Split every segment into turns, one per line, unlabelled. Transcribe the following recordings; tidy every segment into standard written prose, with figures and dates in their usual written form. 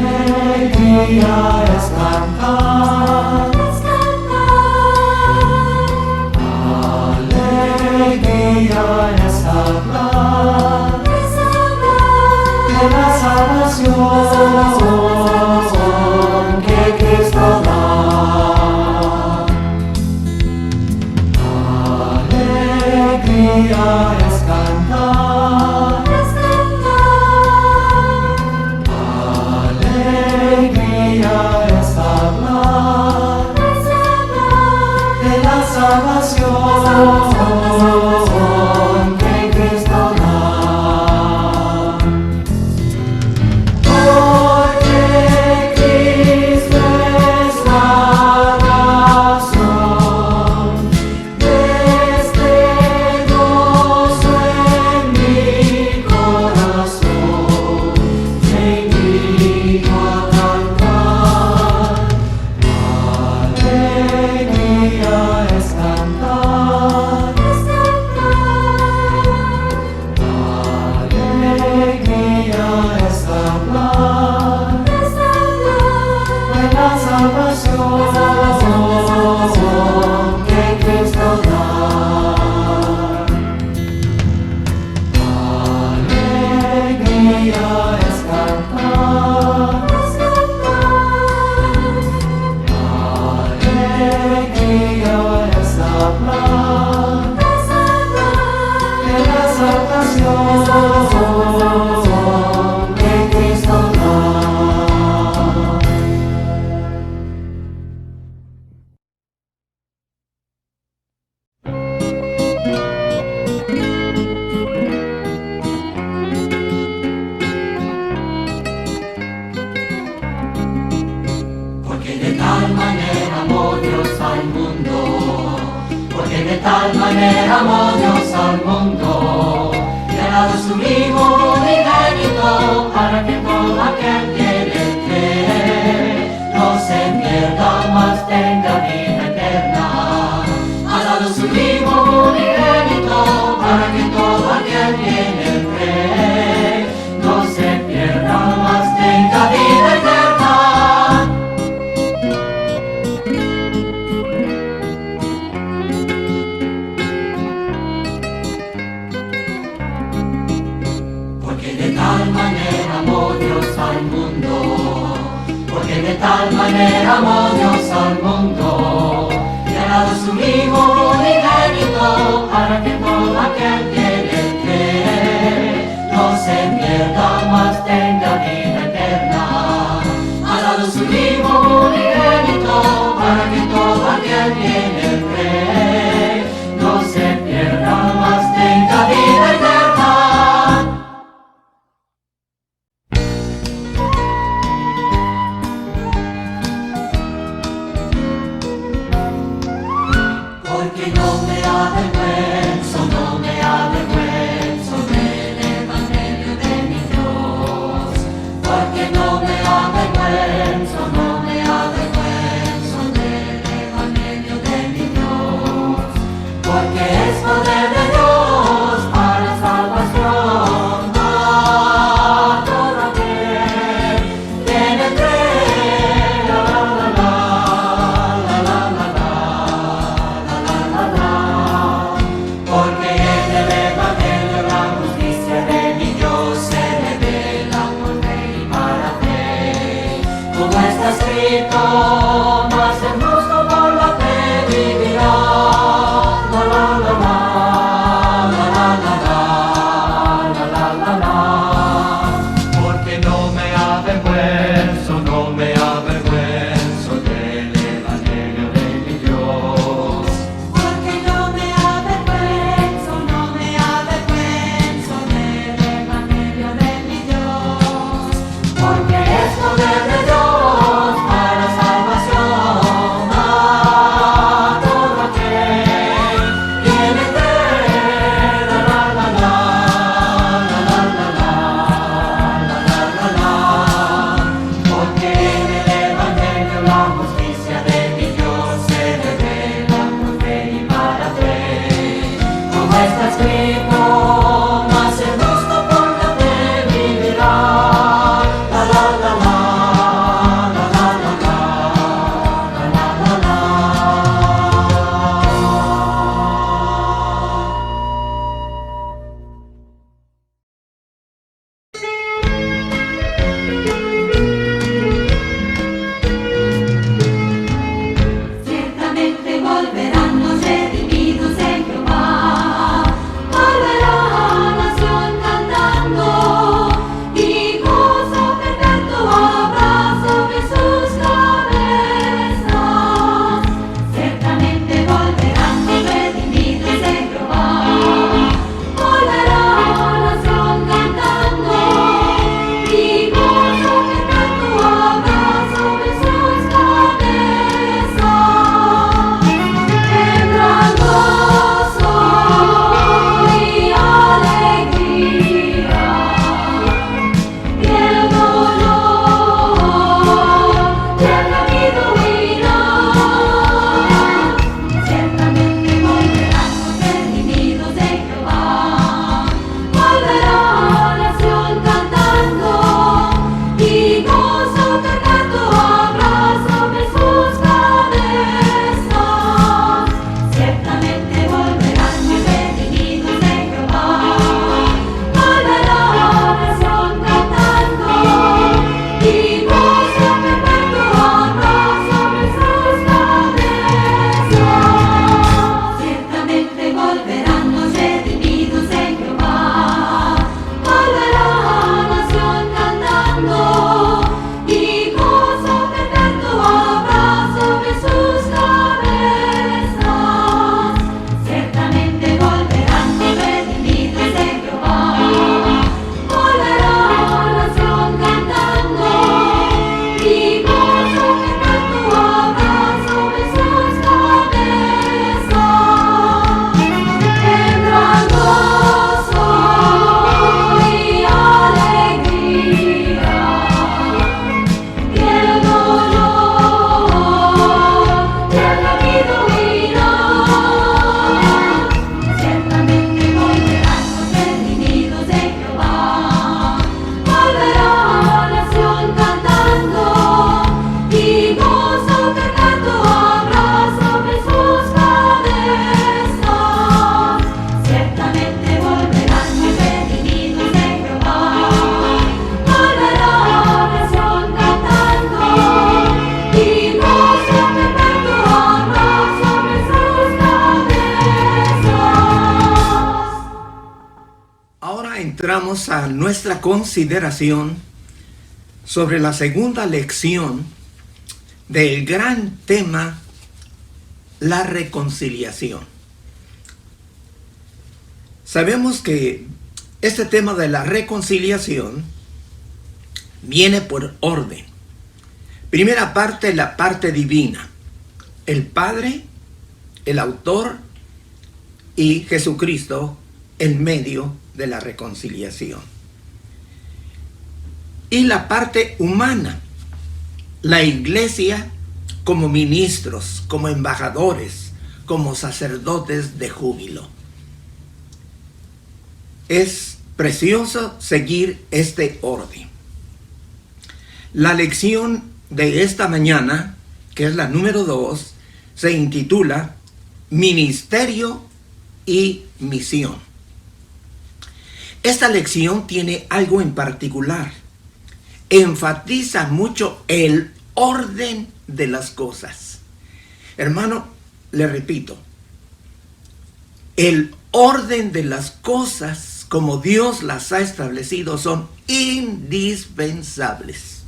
Alegría es cantar, alegría es hablar de la salvación que Cristo da. Alegría es cantar, alegría es hablar de la salvación que Cristo da. Porque Cristo es la razón de este gozo en mi corazón. Te invito a cantar. Alegría es cantar. Alegría es hablar de la salvación que Cristo da. Alegría es cantar. Alegría es hablar de la salvación que Cristo da. Porque de tal manera amó Dios al mundo, porque de tal manera amó Dios al mundo, que ha dado su Hijo unigénito para que todo aquel que en él cree no se pierda, mas tenga vida eterna. Ha dado su Hijo unigénito para que todo aquel que en él cree no se pierda, mas tenga vida eterna. Porque de tal manera amó Dios al mundo, porque de tal manera amó Dios al mundo, que ha dado su Hijo unigénito para que todo aquel que en él cree no se pierda, mas tenga vida eterna. Ha dado su Hijo unigénito para que todo aquel que en él cree no se pierda, mas tenga vida eterna. Porque no me avergüenzo, no me avergüenzo del Evangelio de mi Dios. Porque no me avergüenzo, no me avergüenzo del Evangelio de mi Dios. Porque es poder de Dios para salvación a todo aquel que en él cree. La, la, la, la, la, la, la, la, la, la, la. está escrito, mas el justo por la fe vivirá. La la la la, la la la la, la la la la. Ciertamente volverán los redimidos en Jehová, volverá nación cantando, y gozo perpetuo habrá sobre sus cabezas. Ciertamente volverán los redimidos en Jehová, volverá nación cantando, y gozo perpetuo habrá sobre sus cabezas. En gran gozo y alegría, y el dolor del caído huirá. Ciertamente volverán los redimidos de Jehová, volverá nación cantando, y gozo perpetuo habrá sobre sus cabezas. Ciertamente volverán los redimidos de Jehová, volverá nación cantando, y gozo perpetuo habrá sobre sus cabezas. Ciertamente volverán los redimidos de Jehová, volverá nación cantando, y gozo perpetuo habrá sobre sus cabezas. Ciertamente volverán los redimidos de Jehová, volverá nación cantando, y gozo perpetuo habrá sobre sus cabezas. En gran gozo y alegría, y el dolor del caído huirá. Ciertamente volverán los redimidos de Jehová, volverá nación cantando, y gozo perpetuo habrá sobre sus cabezas. Ciertamente volverán los redimidos de Jehová, volverá nación cantando, y gozo perpetuo habrá sobre sus cabezas.
Ahora entramos a nuestra consideración sobre la segunda lección del gran tema, la reconciliación. Sabemos que este tema de la reconciliación viene por orden. Primera parte, la parte divina. El Padre, el autor, y Jesucristo, en medio de la reconciliación. Y la parte humana, la iglesia como ministros, como embajadores, como sacerdotes de júbilo. Es precioso seguir este orden. La lección de esta mañana, que es la número 2, se intitula Ministerio y Misión. Esta lección tiene algo en particular. Enfatiza mucho el orden de las cosas. Hermano, le repito, el orden de las cosas como Dios las ha establecido son indispensables.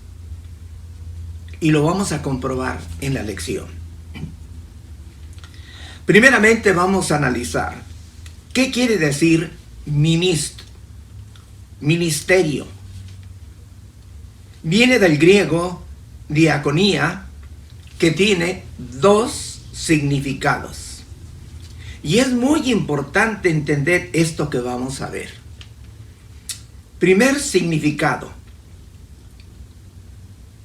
Y lo vamos a comprobar en la lección. Primeramente vamos a analizar qué quiere decir ministerio. Viene del griego diaconía, que tiene dos significados. Y es muy importante entender esto que vamos a ver. Primer significado.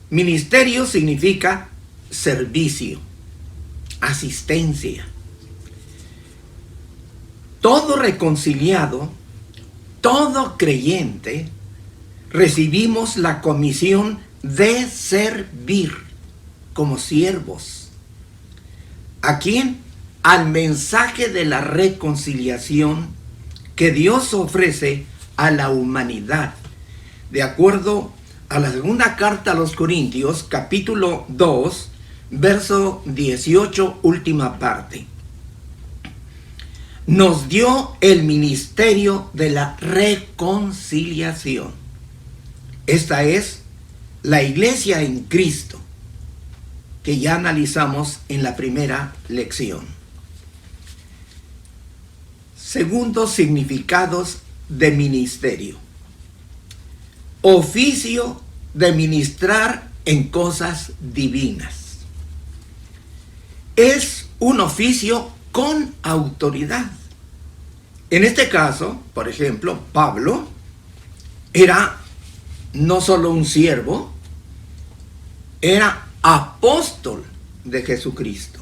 Ministerio significa servicio, asistencia. todo reconciliado, todo creyente, recibimos la comisión de servir como siervos. ¿A quién? Al mensaje de la reconciliación que Dios ofrece a la humanidad. De acuerdo a la segunda carta a los Corintios, capítulo 2, verso 18, última parte. Nos dio el ministerio de la reconciliación. Esta es la iglesia en Cristo, que ya analizamos en la primera lección. Segundos significados de ministerio. Oficio de ministrar en cosas divinas. Es un oficio con autoridad. En este caso, por ejemplo, Pablo era no solo un siervo, era apóstol de Jesucristo.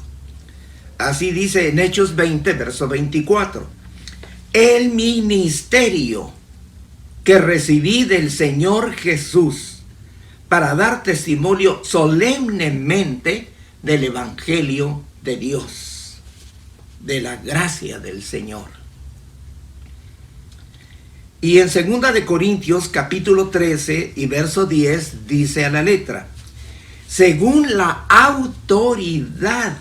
Así dice en Hechos 20, verso 24. El ministerio que recibí del Señor Jesús para dar testimonio solemnemente del Evangelio de Dios, de la gracia del Señor. Y en 2 de Corintios capítulo 13 y verso 10 dice a la letra: según la autoridad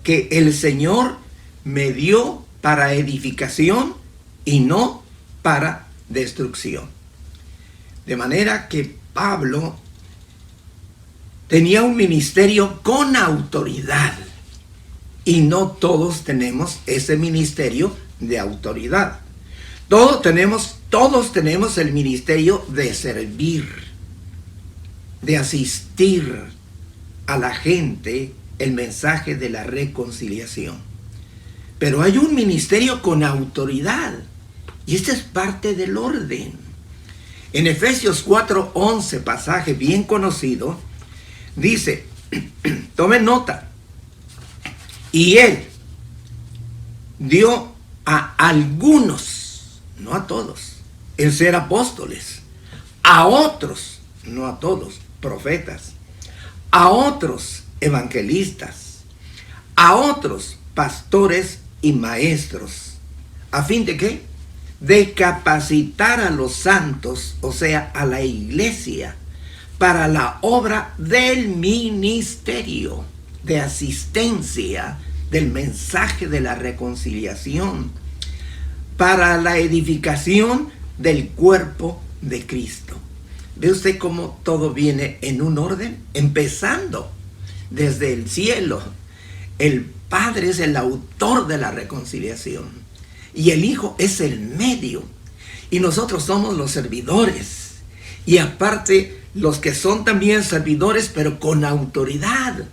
que el Señor me dio para edificación y no para destrucción. De manera que Pablo tenía un ministerio con autoridad, y no todos tenemos ese ministerio de autoridad. Todos tenemos el ministerio de servir, de asistir a la gente el mensaje de la reconciliación. Pero hay un ministerio con autoridad, y este es parte del orden. En Efesios 4:11, pasaje bien conocido, dice, tomen nota, y él dio a algunos, no a todos, el ser apóstoles, a otros, no a todos, profetas, a otros evangelistas, a otros pastores y maestros, ¿a fin de qué? De capacitar a los santos, o sea, a la iglesia, para la obra del ministerio, de asistencia del mensaje de la reconciliación, para la edificación del cuerpo de Cristo. ¿Ve usted cómo todo viene en un orden? Empezando desde el cielo. El Padre es el autor de la reconciliación y el Hijo es el medio, y nosotros somos los servidores, y aparte los que son también servidores pero con autoridad.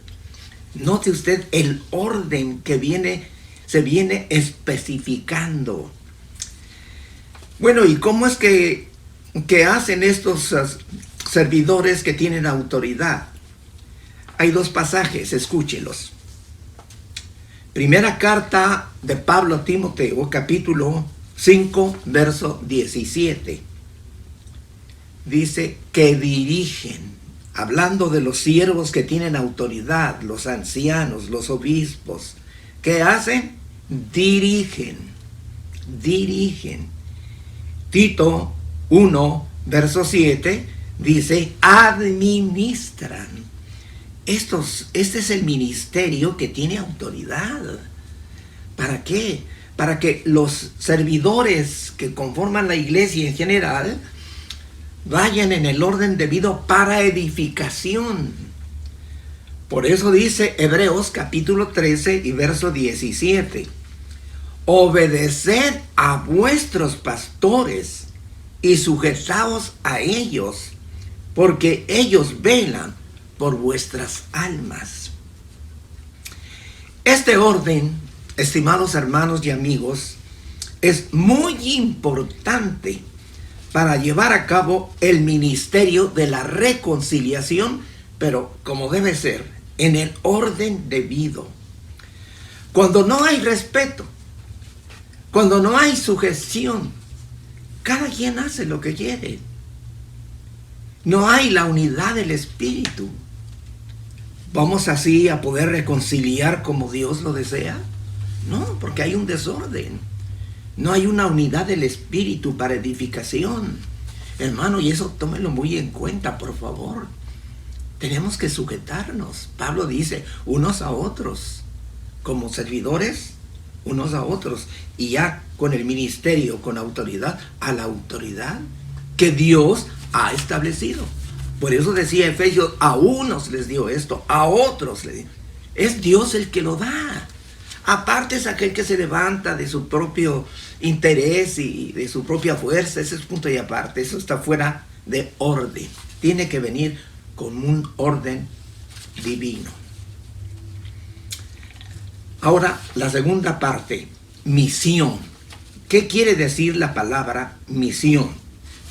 Note usted el orden que se viene especificando. Bueno, ¿y cómo es que hacen estos servidores que tienen autoridad? Hay dos pasajes, escúchelos. Primera carta de Pablo a Timoteo, capítulo 5, verso 17. Dice que dirigen, hablando de los siervos que tienen autoridad, los ancianos, los obispos. ¿Qué hacen? Dirigen. Tito 1, verso 7, dice, administran. Este es el ministerio que tiene autoridad. ¿Para qué? Para que los servidores que conforman la iglesia en general vayan en el orden debido para edificación. Por eso dice Hebreos capítulo 13 y verso 17. Obedeced a vuestros pastores y sujetaos a ellos, porque ellos velan por vuestras almas. Este orden, estimados hermanos y amigos, es muy importante para llevar a cabo el ministerio de la reconciliación, pero como debe ser, en el orden debido. Cuando no hay respeto, Cuando no hay sujeción, cada quien hace lo que quiere. No hay la unidad del Espíritu. ¿Vamos así a poder reconciliar como Dios lo desea? No, porque hay un desorden. No hay una unidad del Espíritu para edificación. Hermano, y eso tómelo muy en cuenta, por favor. Tenemos que sujetarnos. Pablo dice, unos a otros, como servidores, unos a otros. Y ya con el ministerio, con autoridad, a la autoridad que Dios ha establecido. Por eso decía Efesios, a unos les dio esto, a otros les dio. Es Dios el que lo da. Aparte es aquel que se levanta de su propio interés y de su propia fuerza. Ese es punto y aparte. Eso está fuera de orden. Tiene que venir con un orden divino. Ahora, la segunda parte, misión. ¿Qué quiere decir la palabra misión?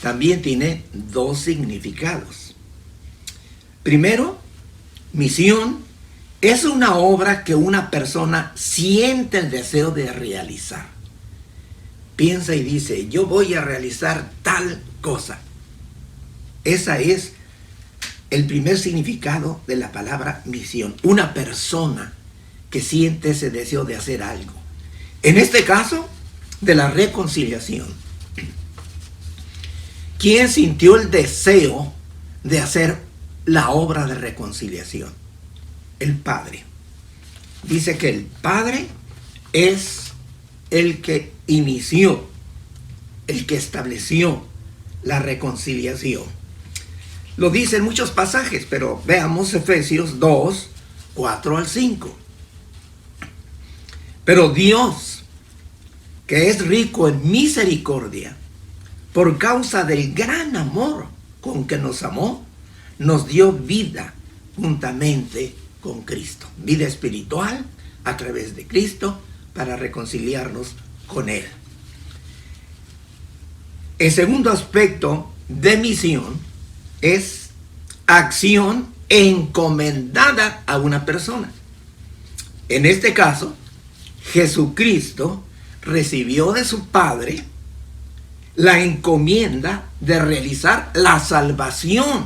También tiene dos significados. Primero, misión es una obra que una persona siente el deseo de realizar. Piensa y dice, yo voy a realizar tal cosa. Esa es el primer significado de la palabra misión. Una persona que siente ese deseo de hacer algo. En este caso, de la reconciliación. ¿Quién sintió el deseo de hacer la obra de reconciliación? El Padre. Dice que el Padre es el que inició, el que estableció la reconciliación. Lo dice en muchos pasajes, pero veamos Efesios 2, 4 al 5. Pero Dios, que es rico en misericordia, por causa del gran amor con que nos amó, nos dio vida juntamente con Cristo. Vida espiritual a través de Cristo para reconciliarnos con Él. El segundo aspecto de misión es acción encomendada a una persona. En este caso, Jesucristo recibió de su Padre la encomienda de realizar la salvación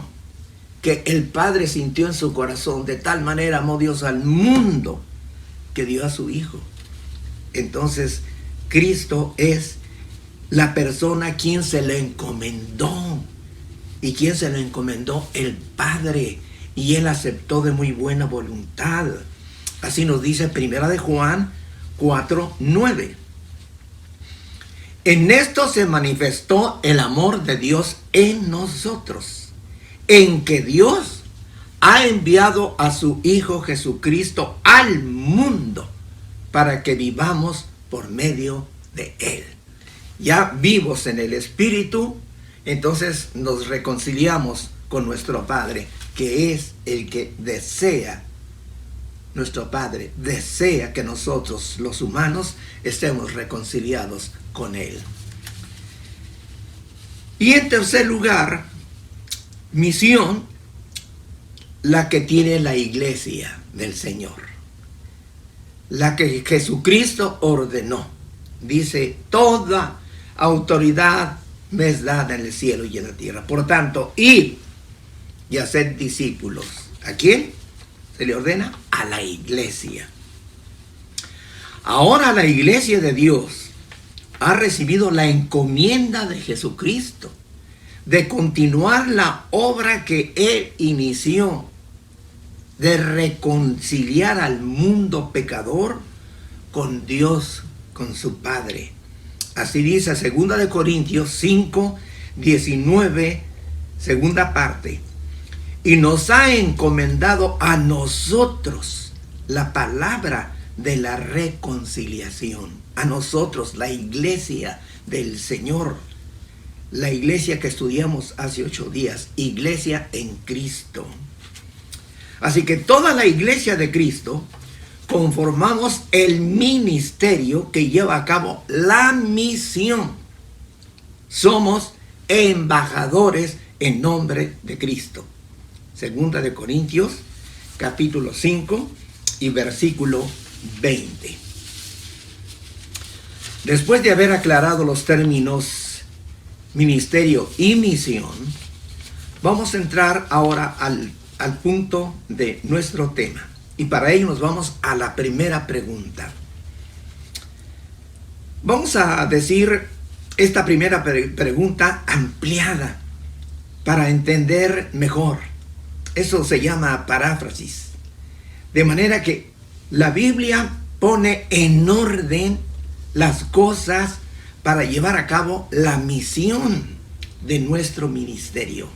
que el Padre sintió en su corazón. De tal manera amó Dios al mundo que dio a su Hijo. Entonces, Cristo es la persona a quien se le encomendó. ¿Y quién se lo encomendó? El Padre. Y Él aceptó de muy buena voluntad. Así nos dice Primera de Juan 4:9. En esto se manifestó el amor de Dios en nosotros, en que Dios ha enviado a su Hijo Jesucristo al mundo para que vivamos por medio de Él. Ya vivos en el Espíritu, entonces nos reconciliamos con nuestro Padre, que es el que desea. Nuestro Padre desea que nosotros, los humanos, estemos reconciliados con Él. Y en tercer lugar, misión, la que tiene la iglesia del Señor, la que Jesucristo ordenó. Dice, toda autoridad me es dada en el cielo y en la tierra. Por tanto, id y haced discípulos. ¿A quién se le ordena? A la iglesia. Ahora la iglesia de Dios ha recibido la encomienda de Jesucristo de continuar la obra que Él inició, de reconciliar al mundo pecador con Dios, con su Padre. Así dice 2 de Corintios 5, 19, segunda parte. Y nos ha encomendado a nosotros la palabra de la reconciliación. A nosotros, la iglesia del Señor. La iglesia que estudiamos hace 8 días. Iglesia en Cristo. Así que toda la iglesia de Cristo conformamos el ministerio que lleva a cabo la misión. Somos embajadores en nombre de Cristo. 2 de Corintios, capítulo 5 y versículo 20. Después de haber aclarado los términos ministerio y misión, vamos a entrar ahora al punto de nuestro tema. Y para ello nos vamos a la primera pregunta. Vamos a decir esta primera pregunta ampliada para entender mejor. Eso se llama paráfrasis. De manera que la Biblia pone en orden las cosas para llevar a cabo la misión de nuestro ministerio.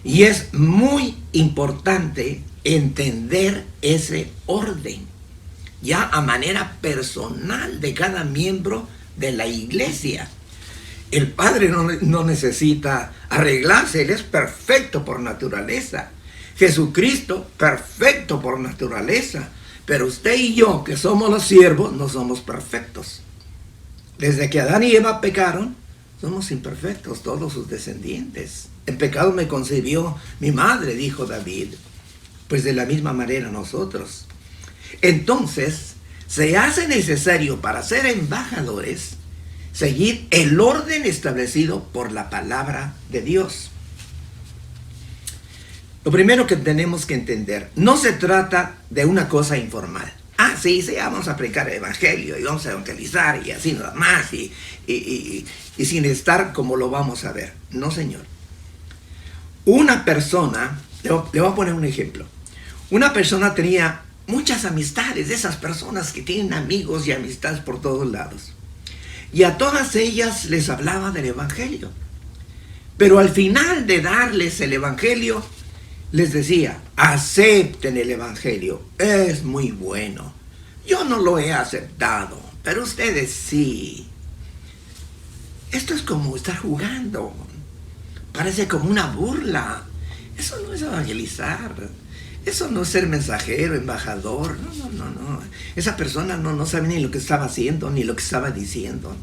Y es muy importante entender ese orden, ya a manera personal de cada miembro de la iglesia. El Padre no necesita arreglarse, Él es perfecto por naturaleza. Jesucristo, perfecto por naturaleza. Pero usted y yo, que somos los siervos, no somos perfectos. Desde que Adán y Eva pecaron, somos imperfectos, todos sus descendientes. En pecado me concibió mi madre, dijo David. Pues de la misma manera nosotros. Entonces, se hace necesario para ser embajadores seguir el orden establecido por la palabra de Dios. Lo primero que tenemos que entender, no se trata de una cosa informal. Sí, vamos a predicar el evangelio y vamos a evangelizar y así nada más y sin estar como lo vamos a ver. No, señor. Una persona, le voy a poner un ejemplo. Una persona tenía muchas amistades, de esas personas que tienen amigos y amistades por todos lados. Y a todas ellas les hablaba del evangelio. Pero al final de darles el evangelio, les decía, acepten el evangelio, es muy bueno. Yo no lo he aceptado, pero ustedes sí. Esto es como estar jugando. Parece como una burla. Eso no es evangelizar. Eso no es ser mensajero, embajador. No. Esa persona no sabe ni lo que estaba haciendo, ni lo que estaba diciendo.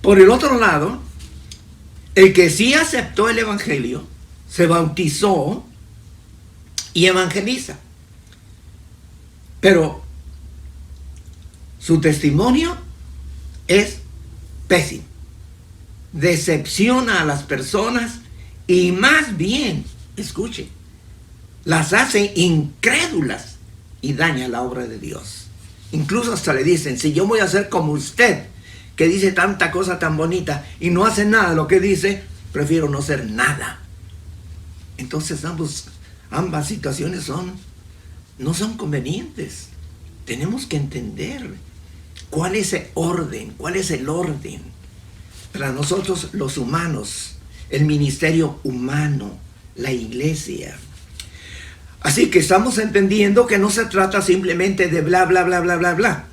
Por el otro lado, el que sí aceptó el evangelio, se bautizó y evangeliza. Pero su testimonio es pésimo. Decepciona a las personas y más bien, escuche, las hace incrédulas y daña la obra de Dios. Incluso hasta le dicen, si yo voy a ser como usted, que dice tanta cosa tan bonita y no hace nada de lo que dice, prefiero no ser nada. Entonces ambas situaciones no son convenientes. Tenemos que entender cuál es el orden, para nosotros los humanos, el ministerio humano, la iglesia. Así que estamos entendiendo que no se trata simplemente de bla, bla, bla, bla, bla, bla.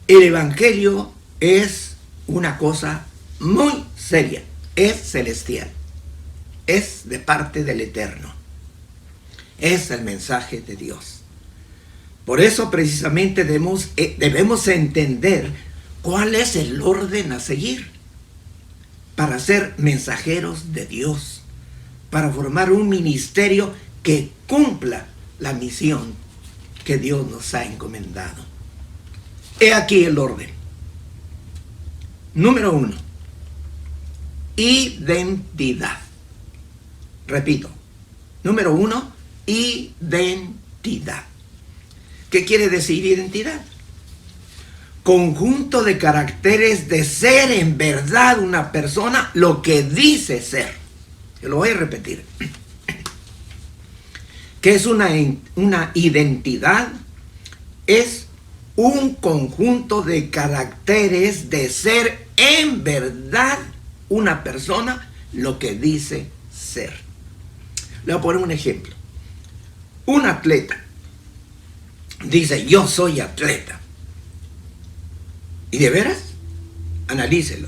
El evangelio es una cosa muy seria, es celestial, es de parte del Eterno, es el mensaje de Dios. Por eso precisamente debemos entender cuál es el orden a seguir para ser mensajeros de Dios, para formar un ministerio que cumpla la misión que Dios nos ha encomendado. He aquí el orden. Número 1. Identidad. Repito. Número 1. Identidad. ¿Qué quiere decir identidad? Conjunto de caracteres de ser en verdad una persona lo que dice ser. Yo lo voy a repetir. ¿Qué es una identidad? Es un conjunto de caracteres de ser en verdad una persona lo que dice ser. Le voy a poner un ejemplo. Un atleta dice, yo soy atleta. ¿Y de veras? Analícelo.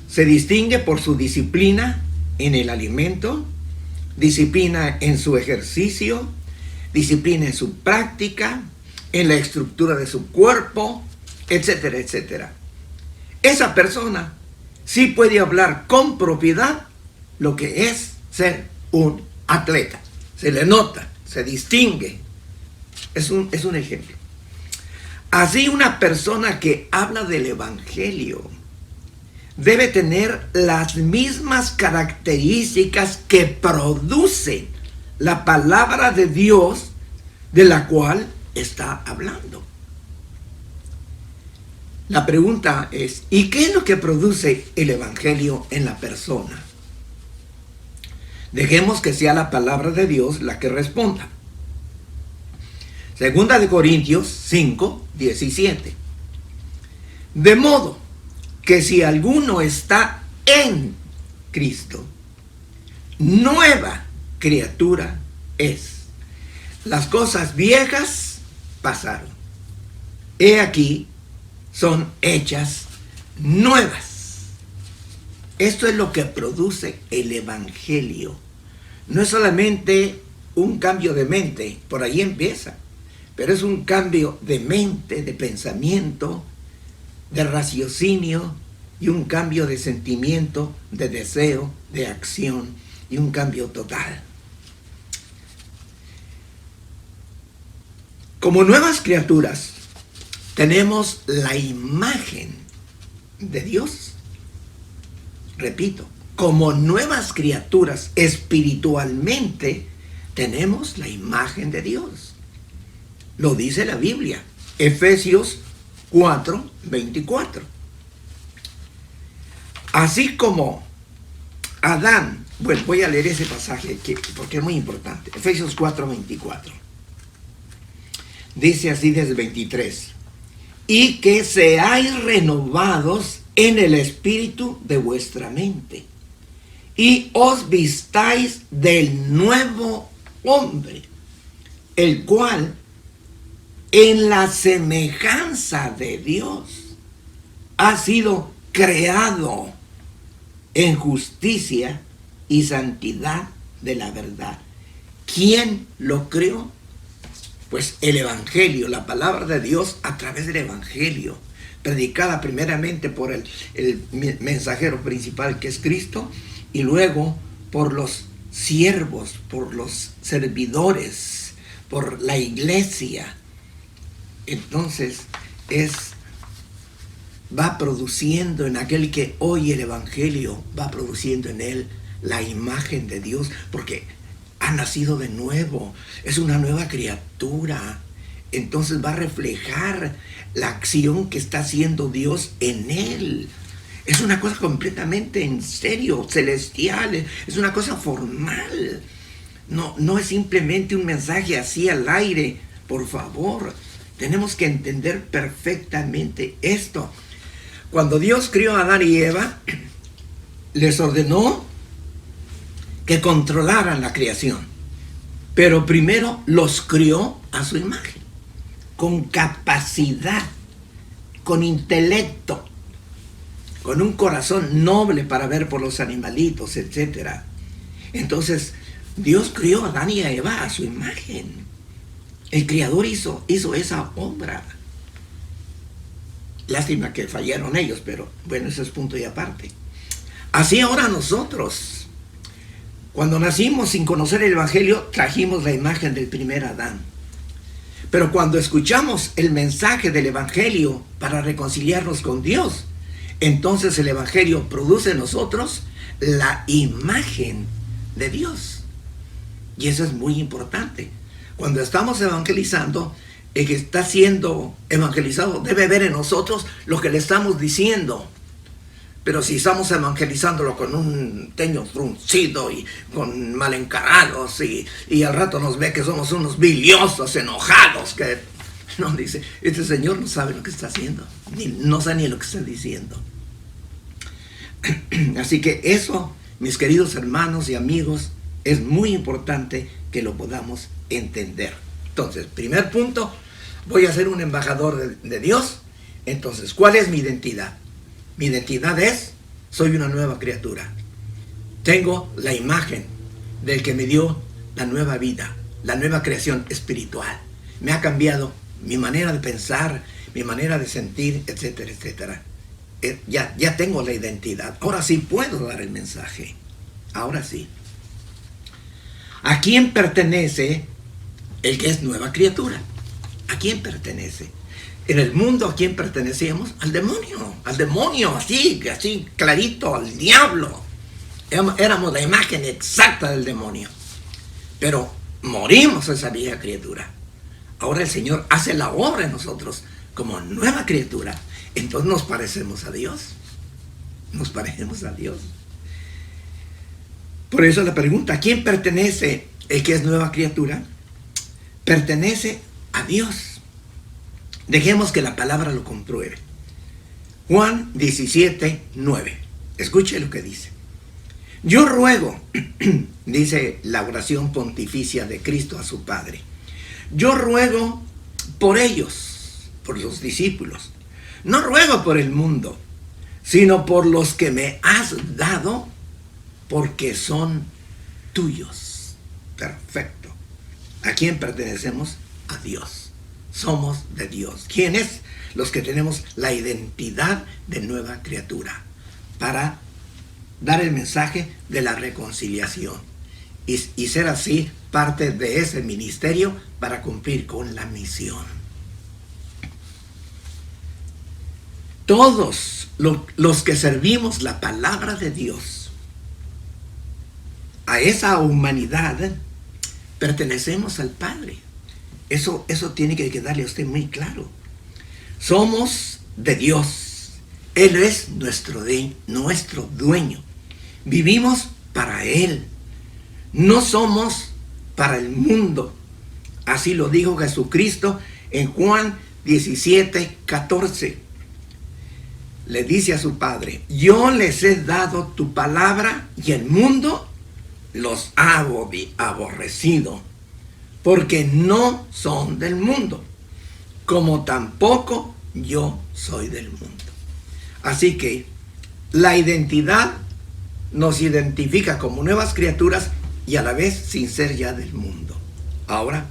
Se distingue por su disciplina en el alimento, disciplina en su ejercicio, disciplina en su práctica, en la estructura de su cuerpo, etcétera, etcétera. Esa persona sí puede hablar con propiedad lo que es ser un atleta. Se le nota, se distingue. Es un ejemplo. Así una persona que habla del Evangelio debe tener las mismas características que produce la palabra de Dios de la cual está hablando. La pregunta es, ¿y qué es lo que produce el Evangelio en la persona? Dejemos que sea la palabra de Dios la que responda. Segunda de Corintios 5, 17. De modo que si alguno está en Cristo, nueva criatura es. Las cosas viejas pasaron. He aquí, son hechas nuevas. Esto es lo que produce el Evangelio. No es solamente un cambio de mente, por ahí empieza, pero es un cambio de mente, de pensamiento, de raciocinio, y un cambio de sentimiento, de deseo, de acción, y un cambio total. Como nuevas criaturas, tenemos la imagen de Dios. Repito, como nuevas criaturas espiritualmente, tenemos la imagen de Dios. Lo dice la Biblia, Efesios 4, 24. Así como Adán, bueno, voy a leer ese pasaje porque es muy importante. Efesios 4, 24. Dice así desde 23. Y que seáis renovados en el espíritu de vuestra mente, y os vistáis del nuevo hombre, el cual en la semejanza de Dios ha sido creado en justicia y santidad de la verdad. ¿Quién lo creó? Pues el Evangelio, la palabra de Dios a través del Evangelio, predicada primeramente por el mensajero principal que es Cristo, y luego por los siervos, por los servidores, por la iglesia. Entonces va produciendo en aquel que oye el Evangelio, va produciendo en él la imagen de Dios, porque ha nacido de nuevo, es una nueva criatura. Entonces va a reflejar la acción que está haciendo Dios en él. Es una cosa completamente en serio, celestial, es una cosa formal. No es simplemente un mensaje así al aire, por favor. Tenemos que entender perfectamente esto. Cuando Dios crió a Adán y Eva, les ordenó que controlaran la creación, pero primero los crió a su imagen, con capacidad, con intelecto, con un corazón noble para ver por los animalitos, etc. Entonces, Dios crió a Adán y a Eva a su imagen. El Creador hizo esa obra. Lástima que fallaron ellos, pero bueno, ese es punto y aparte. Así ahora nosotros, cuando nacimos sin conocer el Evangelio, trajimos la imagen del primer Adán. Pero cuando escuchamos el mensaje del Evangelio para reconciliarnos con Dios, entonces el Evangelio produce en nosotros la imagen de Dios. Y eso es muy importante. Cuando estamos evangelizando, el que está siendo evangelizado debe ver en nosotros lo que le estamos diciendo. Pero si estamos evangelizándolo con un teño fruncido y con mal encarados y al rato nos ve que somos unos biliosos, enojados, que no, dice, este señor no sabe lo que está haciendo, no sabe ni lo que está diciendo. Así que eso, mis queridos hermanos y amigos, es muy importante que lo podamos entender. Entonces, primer punto, voy a ser un embajador de Dios. Entonces, ¿cuál es mi identidad? Mi identidad es, soy una nueva criatura. Tengo la imagen del que me dio la nueva vida, la nueva creación espiritual. Me ha cambiado mi manera de pensar, mi manera de sentir, etcétera, etcétera. Ya tengo la identidad. Ahora sí puedo dar el mensaje. Ahora sí. ¿A quién pertenece el que es nueva criatura? ¿A quién pertenece? En el mundo, ¿a quién pertenecíamos? Al demonio, así clarito, al diablo. Éramos la imagen exacta del demonio. Pero morimos a esa vieja criatura. Ahora el Señor hace la obra en nosotros como nueva criatura. Entonces nos parecemos a Dios. Nos parecemos a Dios. Por eso la pregunta, ¿a quién pertenece el que es nueva criatura? Pertenece a Dios. Dejemos que la palabra lo compruebe. Juan 17:9. Escuche lo que dice. Yo ruego, dice la oración pontificia de Cristo a su Padre. Yo ruego por ellos, por los discípulos. No ruego por el mundo, sino por los que me has dado, porque son tuyos. Perfecto. ¿A quién pertenecemos? A Dios. Somos de Dios. ¿Quiénes? Los que tenemos la identidad de nueva criatura, para dar el mensaje de la reconciliación y ser así parte de ese ministerio para cumplir con la misión. Todos los que servimos la palabra de Dios, a esa humanidad pertenecemos al Padre. Eso tiene que quedarle a usted muy claro. Somos de Dios. Él es nuestro dueño. Vivimos para Él. No somos para el mundo. Así lo dijo Jesucristo en Juan 17:14. Le dice a su Padre: yo les he dado tu palabra y el mundo los ha aborrecido, porque no son del mundo, como tampoco yo soy del mundo. Así que la identidad nos identifica como nuevas criaturas y a la vez sin ser ya del mundo. Ahora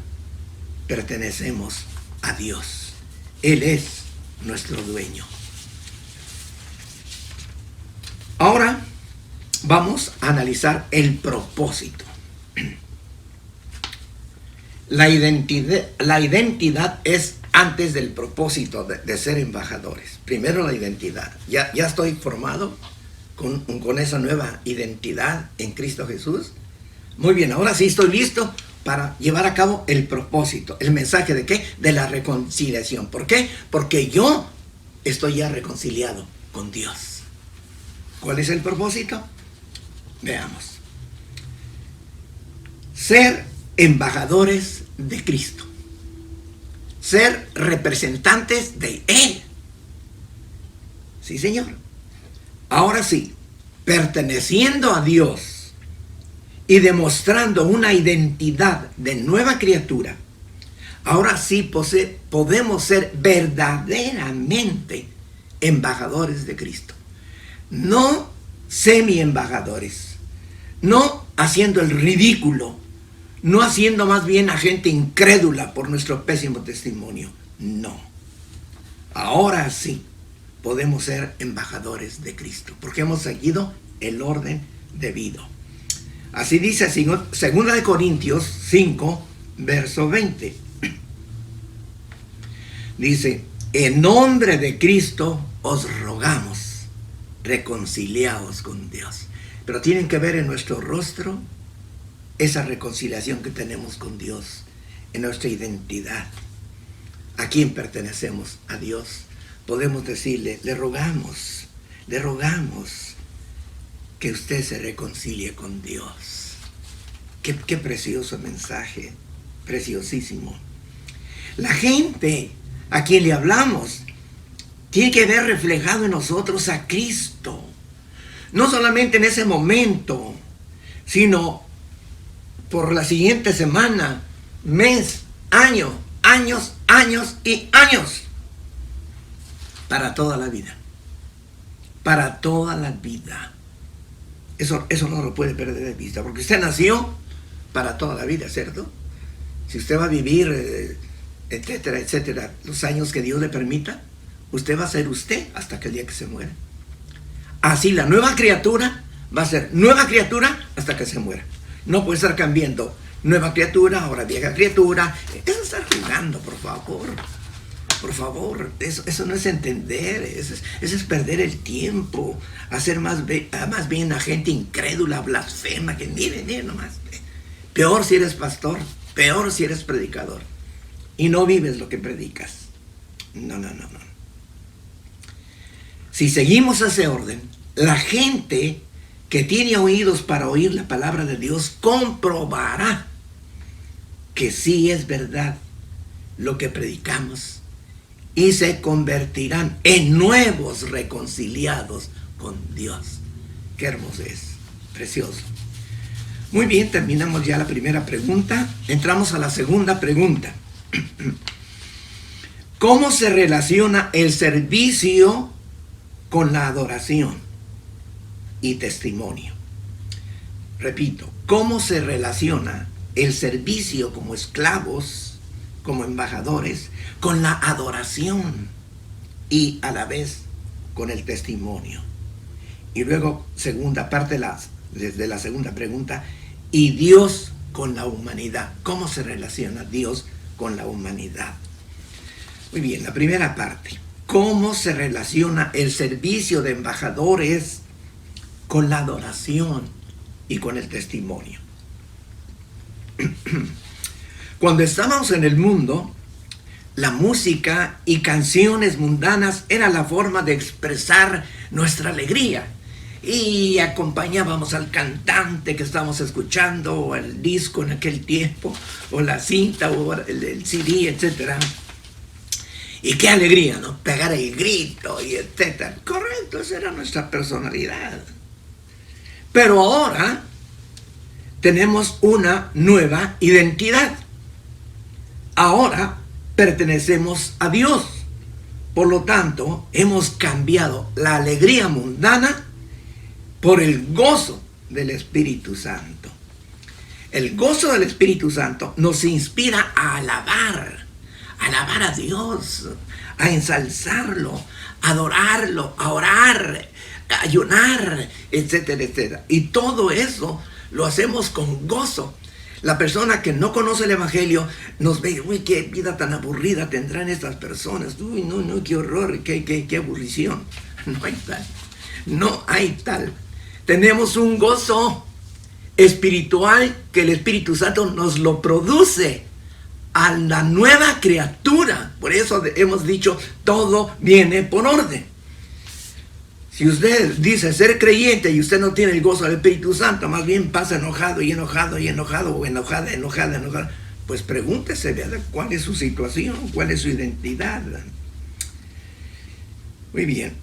pertenecemos a Dios. Él es nuestro dueño. Ahora vamos a analizar el propósito. La identidad es antes del propósito de ser embajadores. Primero la identidad. Ya estoy formado con esa nueva identidad en Cristo Jesús. Muy bien, ahora sí estoy listo para llevar a cabo el propósito. ¿El mensaje de qué? De la reconciliación. ¿Por qué? Porque yo estoy ya reconciliado con Dios. ¿Cuál es el propósito? Veamos. Ser embajadores de Cristo. Ser representantes de Él. Sí, Señor. Ahora sí, perteneciendo a Dios y demostrando una identidad de nueva criatura, ahora sí podemos ser verdaderamente embajadores de Cristo. No semi-embajadores, no haciendo el ridículo, no haciendo más bien a gente incrédula por nuestro pésimo testimonio. No. Ahora sí podemos ser embajadores de Cristo, porque hemos seguido el orden debido. Así dice 2 Corintios 5, verso 20. Dice: en nombre de Cristo os rogamos, reconciliaos con Dios. Pero tienen que ver en nuestro rostro esa reconciliación que tenemos con Dios, en nuestra identidad. ¿A quién pertenecemos? A Dios. Podemos decirle, le rogamos que usted se reconcilie con Dios. Qué precioso mensaje, preciosísimo. La gente a quien le hablamos tiene que ver reflejado en nosotros a Cristo. No solamente en ese momento, sino por la siguiente semana, mes, año, años y años. Para toda la vida. Para toda la vida. Eso no lo puede perder de vista, porque usted nació para toda la vida, ¿cierto? Si usted va a vivir, etcétera, etcétera, los años que Dios le permita, usted va a ser usted hasta que el día que se muera. Así la nueva criatura va a ser nueva criatura hasta que se muera. No puede estar cambiando nueva criatura, ahora vieja criatura. Eso está jugando, por favor. Por favor, eso no es entender, eso es perder el tiempo, hacer más bien a gente incrédula, blasfema, que miren nomás. Peor si eres pastor, peor si eres predicador y no vives lo que predicas. No. Si seguimos ese orden, la gente que tiene oídos para oír la palabra de Dios comprobará que sí es verdad lo que predicamos y se convertirán en nuevos reconciliados con Dios. Qué hermoso es, precioso. Muy bien, terminamos ya la primera pregunta. Entramos a la segunda pregunta. ¿Cómo se relaciona el servicio con la adoración y testimonio? Repito, ¿cómo se relaciona el servicio como esclavos, como embajadores, con la adoración y a la vez con el testimonio? Y luego, segunda parte de la segunda pregunta, ¿y Dios con la humanidad? ¿Cómo se relaciona Dios con la humanidad? Muy bien, la primera parte. ¿Cómo se relaciona el servicio de embajadores con la adoración y con el testimonio? Cuando estábamos en el mundo, la música y canciones mundanas era la forma de expresar nuestra alegría. Y acompañábamos al cantante que estábamos escuchando, o el disco en aquel tiempo, o la cinta, o el CD, etcétera. Y qué alegría, ¿no? Pegar el grito y etcétera. Correcto, esa era nuestra personalidad. Pero ahora tenemos una nueva identidad. Ahora pertenecemos a Dios. Por lo tanto, hemos cambiado la alegría mundana por el gozo del Espíritu Santo. El gozo del Espíritu Santo nos inspira a alabar a Dios, a ensalzarlo, a adorarlo, a orar, a ayunar, etcétera, etcétera. Y todo eso lo hacemos con gozo. La persona que no conoce el Evangelio nos ve, uy, qué vida tan aburrida tendrán estas personas, uy, no, qué horror, qué aburrición. No hay tal, no hay tal. Tenemos un gozo espiritual que el Espíritu Santo nos lo produce a la nueva criatura. Por eso hemos dicho, todo viene por orden. Si usted dice ser creyente y usted no tiene el gozo del Espíritu Santo, más bien pasa enojado, o enojada, pues pregúntese, ¿verdad?, cuál es su situación, cuál es su identidad. Muy bien.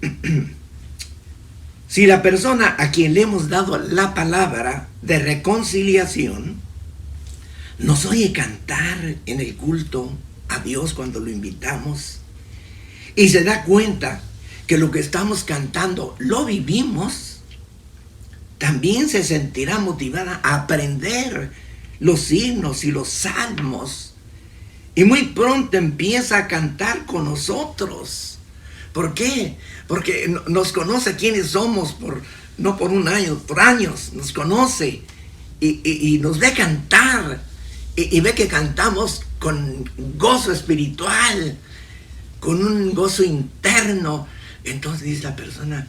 Si la persona a quien le hemos dado la palabra de reconciliación nos oye cantar en el culto a Dios cuando lo invitamos y se da cuenta que lo que estamos cantando lo vivimos, también se sentirá motivada a aprender los himnos y los salmos y muy pronto empieza a cantar con nosotros. ¿Por qué? Porque nos conoce quiénes somos, no por un año, por años nos conoce y nos ve cantar. Y ve que cantamos con gozo espiritual, con un gozo interno. Entonces dice la persona,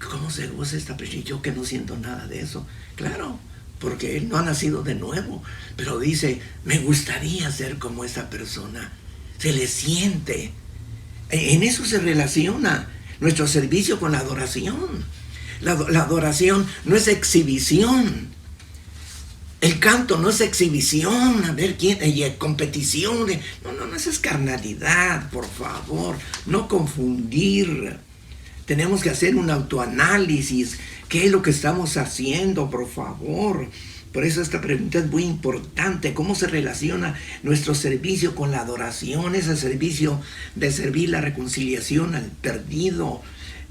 ¿cómo se goza esta persona? Yo que no siento nada de eso. Claro, porque él no ha nacido de nuevo. Pero dice, me gustaría ser como esa persona. Se le siente. En eso se relaciona nuestro servicio con la adoración. La adoración no es exhibición. El canto no es exhibición, a ver quién, y competición. No, esa es carnalidad, por favor. No confundir. Tenemos que hacer un autoanálisis. ¿Qué es lo que estamos haciendo, por favor? Por eso esta pregunta es muy importante. ¿Cómo se relaciona nuestro servicio con la adoración? Ese servicio de servir la reconciliación al perdido.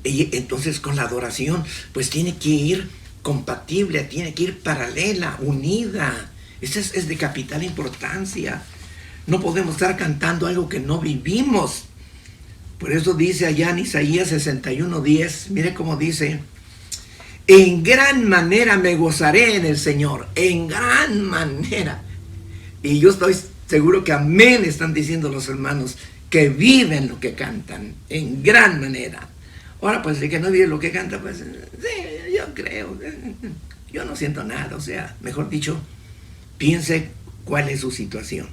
Y entonces con la adoración, pues tiene que ir compatible, tiene que ir paralela, unida. Eso es de capital importancia. No podemos estar cantando algo que no vivimos. Por eso dice allá en Isaías 61:10, mire cómo dice, en gran manera me gozaré en el Señor, en gran manera. Y yo estoy Seguro que amén están diciendo los hermanos que viven lo que cantan en gran manera. Ahora, pues, el que no vive lo que canta, pues, sí, yo creo, yo no siento nada. O sea, mejor dicho, piense cuál es su situación.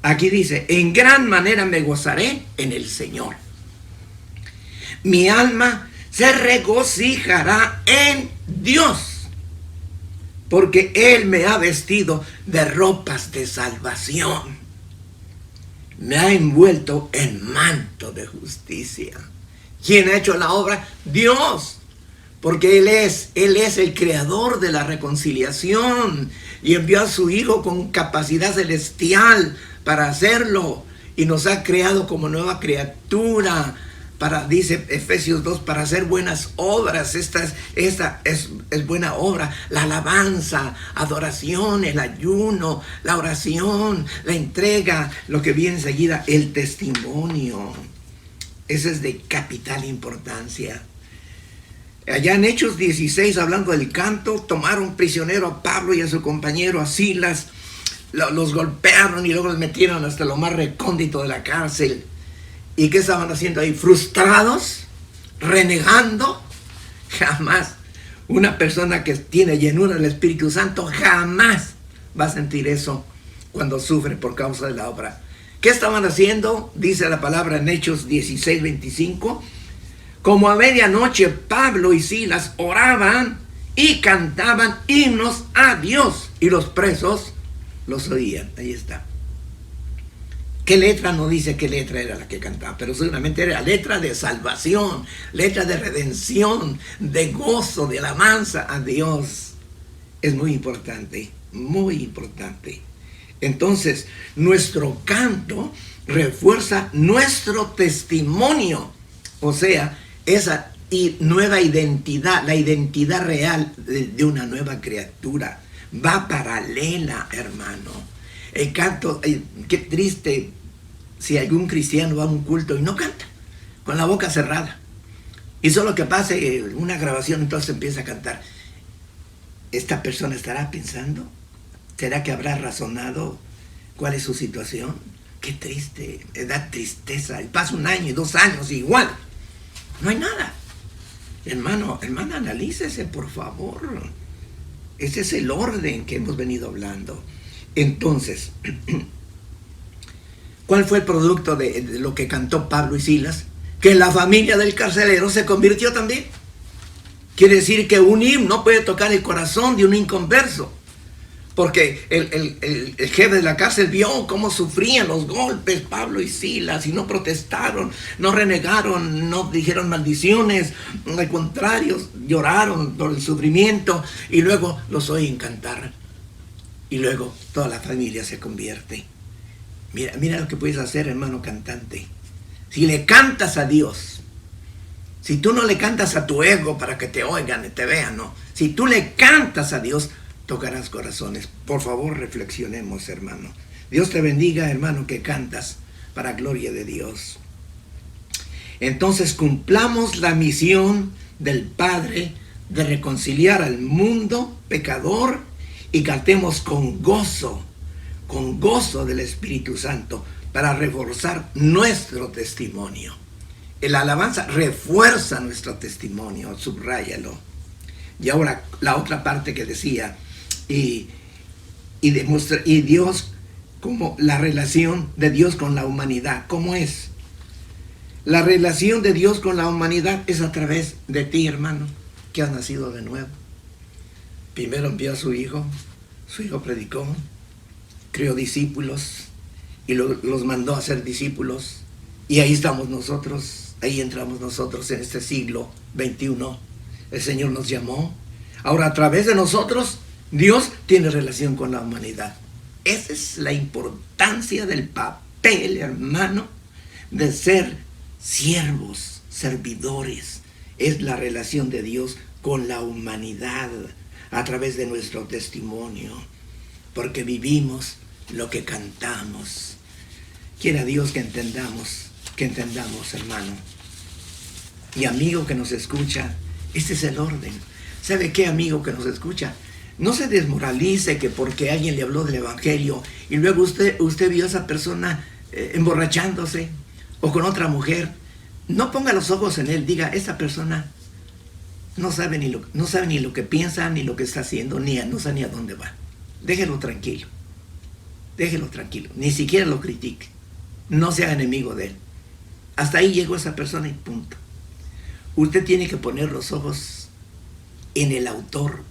Aquí dice, en gran manera me gozaré en el Señor. Mi alma se regocijará en Dios, porque Él me ha vestido de ropas de salvación. Me ha envuelto en manto de justicia. ¿Quién ha hecho la obra? Dios. Porque Él es el creador de la reconciliación y envió a su Hijo con capacidad celestial para hacerlo, y nos ha creado como nueva criatura para, dice Efesios 2, para hacer buenas obras. Esta es buena obra: la alabanza, adoración, el ayuno, la oración, la entrega, lo que viene enseguida, el testimonio. Eso es de capital importancia. Allá en Hechos 16, hablando del canto, tomaron prisionero a Pablo y a su compañero, a Silas, los golpearon y luego los metieron hasta lo más recóndito de la cárcel. ¿Y qué estaban haciendo ahí? ¿Frustrados? ¿Renegando? Jamás. Una persona que tiene llenura del Espíritu Santo jamás va a sentir eso cuando sufre por causa de la obra. ¿Qué estaban haciendo? Dice la palabra en Hechos 16, 25. Como a medianoche Pablo y Silas oraban y cantaban himnos a Dios, y los presos los oían. Ahí está. ¿Qué letra? No dice qué letra era la que cantaba, pero seguramente era letra de salvación, letra de redención, de gozo, de alabanza a Dios. Es muy importante, muy importante. Entonces, nuestro canto refuerza nuestro testimonio, o sea, esa nueva identidad, la identidad real de una nueva criatura. Va paralela, hermano. El canto, qué triste si algún cristiano va a un culto y no canta, con la boca cerrada, y solo que pase una grabación, entonces empieza a cantar. ¿Esta persona estará pensando? ¿Será que habrá razonado cuál es su situación? Qué triste, da tristeza. Y pasa 1 año y 2 años igual, no hay nada. Hermano, hermana, analícese, por favor. Ese es el orden que hemos venido hablando. Entonces, ¿cuál fue el producto de lo que cantó Pablo y Silas? Que la familia del carcelero se convirtió también. Quiere decir que un himno puede tocar el corazón de un inconverso. Porque el jefe de la cárcel vio cómo sufrían los golpes Pablo y Silas, y no protestaron, no renegaron, no dijeron maldiciones. Al contrario, lloraron por el sufrimiento, y luego los oyen cantar. Y luego toda la familia se convierte. Mira lo que puedes hacer, hermano cantante. Si le cantas a Dios, si tú no le cantas a tu ego para que te oigan y te vean, no. Si tú le cantas a Dios, tocarás corazones. Por favor, reflexionemos, hermano. Dios te bendiga, hermano, que cantas para gloria de Dios. Entonces, cumplamos la misión del Padre de reconciliar al mundo pecador, y cantemos con gozo del Espíritu Santo para reforzar nuestro testimonio. La alabanza refuerza nuestro testimonio, subráyalo. Y ahora la otra parte que decía, y Dios, como la relación de Dios con la humanidad, ¿cómo es? La relación de Dios con la humanidad es a través de ti, hermano, que has nacido de nuevo. Primero envió a su Hijo predicó, creó discípulos y los mandó a ser discípulos, y ahí estamos nosotros, ahí entramos nosotros en este siglo XXI. El Señor nos llamó. Ahora, a través de nosotros, Dios tiene relación con la humanidad. Esa es la importancia del papel, hermano, de ser siervos, servidores. Es la relación de Dios con la humanidad a través de nuestro testimonio, porque vivimos lo que cantamos. Quiera Dios que entendamos, hermano. Y amigo que nos escucha, este es el orden. ¿Sabe qué, amigo que nos escucha? No se desmoralice que porque alguien le habló del evangelio y luego usted vio a esa persona emborrachándose o con otra mujer. No ponga los ojos en él, diga, esta persona no sabe ni lo que piensa, ni lo que está haciendo, no sabe ni a dónde va. Déjelo tranquilo. Déjelo tranquilo. Ni siquiera lo critique. No sea enemigo de él. Hasta ahí llegó esa persona y punto. Usted tiene que poner los ojos en el autor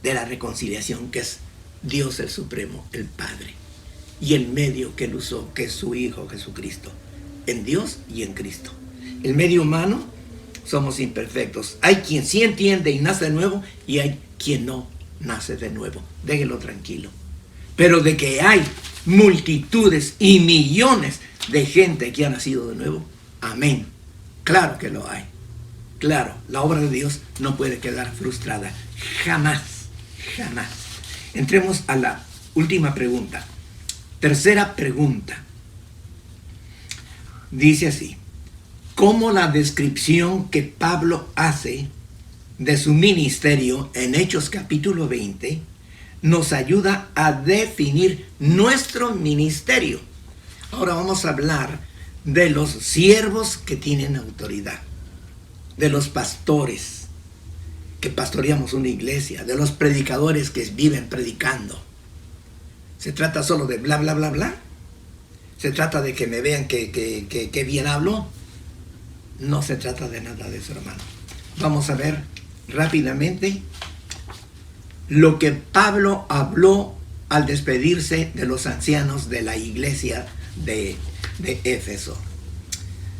de la reconciliación, que es Dios el Supremo, el Padre, y el medio que él usó, que es su Hijo Jesucristo, en Dios y en Cristo. El medio humano, somos imperfectos. Hay quien sí entiende y nace de nuevo, y hay quien no nace de nuevo. Déjelo tranquilo. Pero de que hay multitudes y millones de gente que ha nacido de nuevo, amén. Claro que lo hay. Claro, la obra de Dios no puede quedar frustrada. Jamás, jamás. Entremos a la última pregunta. Tercera pregunta. Dice así: ¿cómo la descripción que Pablo hace de su ministerio en Hechos capítulo 20 nos ayuda a definir nuestro ministerio? Ahora vamos a hablar de los siervos que tienen autoridad, de los pastores que pastoreamos una iglesia, de los predicadores que viven predicando. ¿Se trata solo de bla, bla, bla, bla? ¿Se trata de que me vean que bien hablo? No se trata de nada de eso, hermano. Vamos a ver rápidamente lo que Pablo habló al despedirse de los ancianos de la iglesia de Éfeso.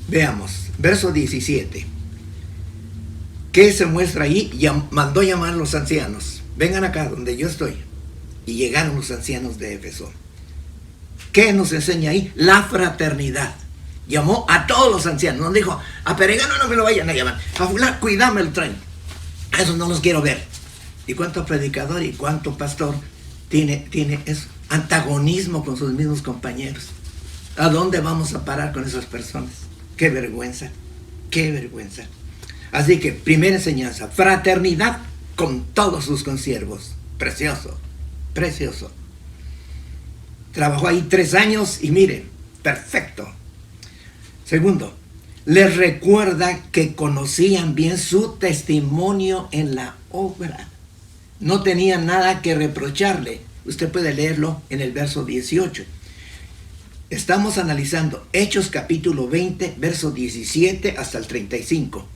Veamos, verso 17. ¿Qué se muestra ahí? Mandó llamar a los ancianos. Vengan acá donde yo estoy. Y llegaron los ancianos de Éfeso. ¿Qué nos enseña ahí? La fraternidad. Llamó a todos los ancianos. Nos dijo, a Peregano no me lo vayan a llamar. A fulano, cuidame el tren. A esos no los quiero ver. ¿Y cuánto predicador y cuánto pastor tiene eso? Antagonismo con sus mismos compañeros. ¿A dónde vamos a parar con esas personas? ¡Qué vergüenza! ¡Qué vergüenza! Así que, primera enseñanza, fraternidad con todos sus consiervos. Precioso, precioso. Trabajó ahí 3 años y miren, perfecto. Segundo, les recuerda que conocían bien su testimonio en la obra. No tenían nada que reprocharle. Usted puede leerlo en el verso 18. Estamos analizando Hechos capítulo 20, verso 17 hasta el 35.